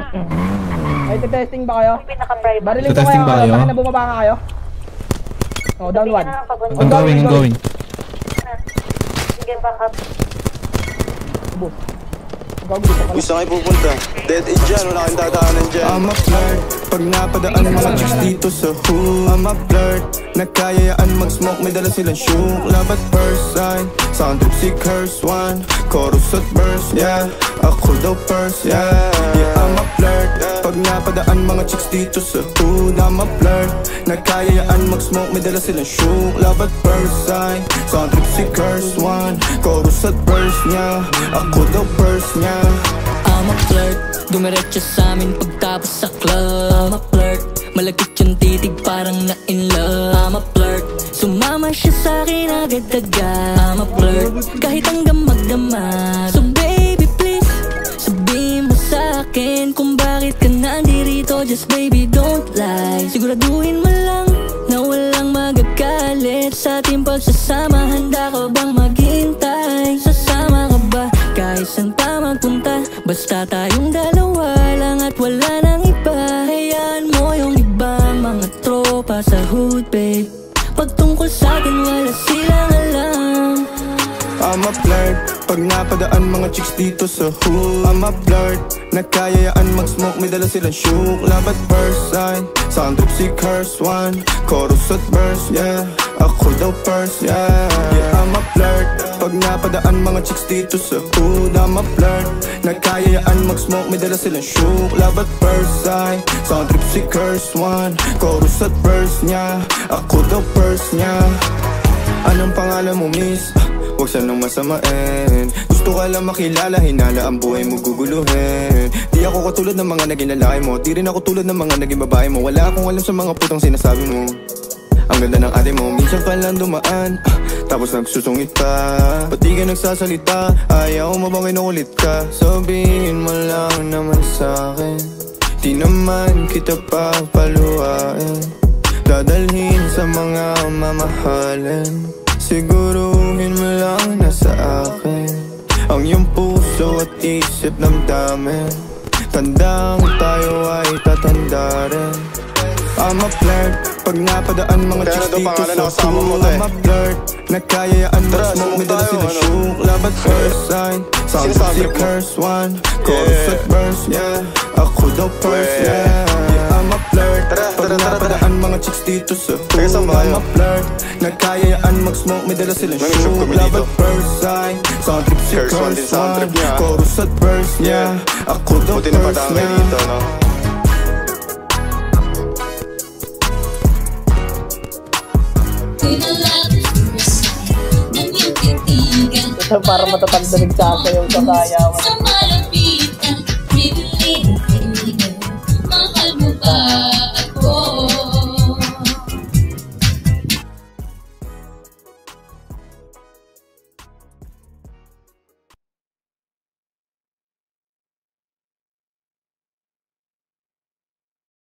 Ay, testing ba kayo? Bariling ko Testing kayo. ba kayo? Bakit na bumaba nga kayo? Oh, down one. I'm going. Sige, back up. Gusto kayo pupunta? Dead end dyan, wala kang dadaanan dyan. I'm a flirt, pag napadaan mga chicks dito sa hood. I'm a flirt, nagkayayaan mag-smoke, may dala silang shook. Love at first sight, sound trip si curse one. Chorus at verse, yeah, ako daw first, yeah. Yeah, I'm a flirt, pag napadaan mga chicks dito sa hood. I'm a flirt, nagkayayaan mag-smoke, may dala silang shook. Love at first sight, sound trip si curse one. Chorus at verse, yeah, ako daw first, yeah. I'm a flirt, dumiretso sa amin pagtapos sa club. I'm a flirt, malagkit yung titig parang na-in love. I'm a flirt, sumama siya sa'kin agad-agad. I'm a flirt, kahit hanggang magdamag. So baby please, sabihin mo sa'kin kung bakit ka nandirito. Just baby don't lie, siguraduhin mo lang na walang magagalit sa ating pagsasama. Handa ka bang maghintay? Sasama ka ba kahit saan pa magpunta? Basta tayong dalawa lang at wala nang iba. Hayaan mo yung ibang mga tropa sa hood, babe. Pagtungkol sa'kin wala silang alam. I'm a flirt, pag napadaan mga chicks dito sa hood. I'm a flirt, nagkayayaan mag-smoke, may dala silang shook. Love at first sight, sound trip si curse one. Chorus at verse, yeah, ako daw first, yeah. Yeah, I'm a flirt, pag napadaan mga chicks dito sa hood. I'm a flirt, nagkayayaan mag-smoke, may dala silang shook. Love at first sight, sound trip si curse one. Chorus at verse, yeah, ako daw first, yeah. Anong pangalan mo, miss? Huwag sanang masamain. Gusto ka lang makilala, hinala ang buhay mo guguluhin. Di ako katulad ng mga naging lalaki mo, di rin ako tulad ng mga naging babae mo. Wala akong alam sa mga putang sinasabi mo. Ang ganda ng ate mo, minsan ka lang dumaan, tapos nagsusungit pa. Ba't di ka nagsasalita? Ayaw mo bang kinukulit ka? Sabihin mo lang naman sa'kin, di naman kita papaluhain. Dadalhin sa mga mamahalin, siguruhin mo lang na sa akin ang iyong puso at isip damdamin. Tandang tayo ay tatanda rin. I'm a flirt, pag napadaan mga chicks dito sa hood. I'm a flirt, nagkayayaan mag-smoke, may dala silang shook. Love at first sight, sound si curse one. Chorus at verse, yeah, ako daw first, yeah. I'm a flirt, pag napadaan mga chicks dito sa hood. I'm a flirt, nagkayayaan mag-smoke, may dala silang shook. Love at first sight, sound trip si curse one. Chorus at verse, yeah, ako daw first, yeah. Para matatagdalig sa sayaw sa sayawan.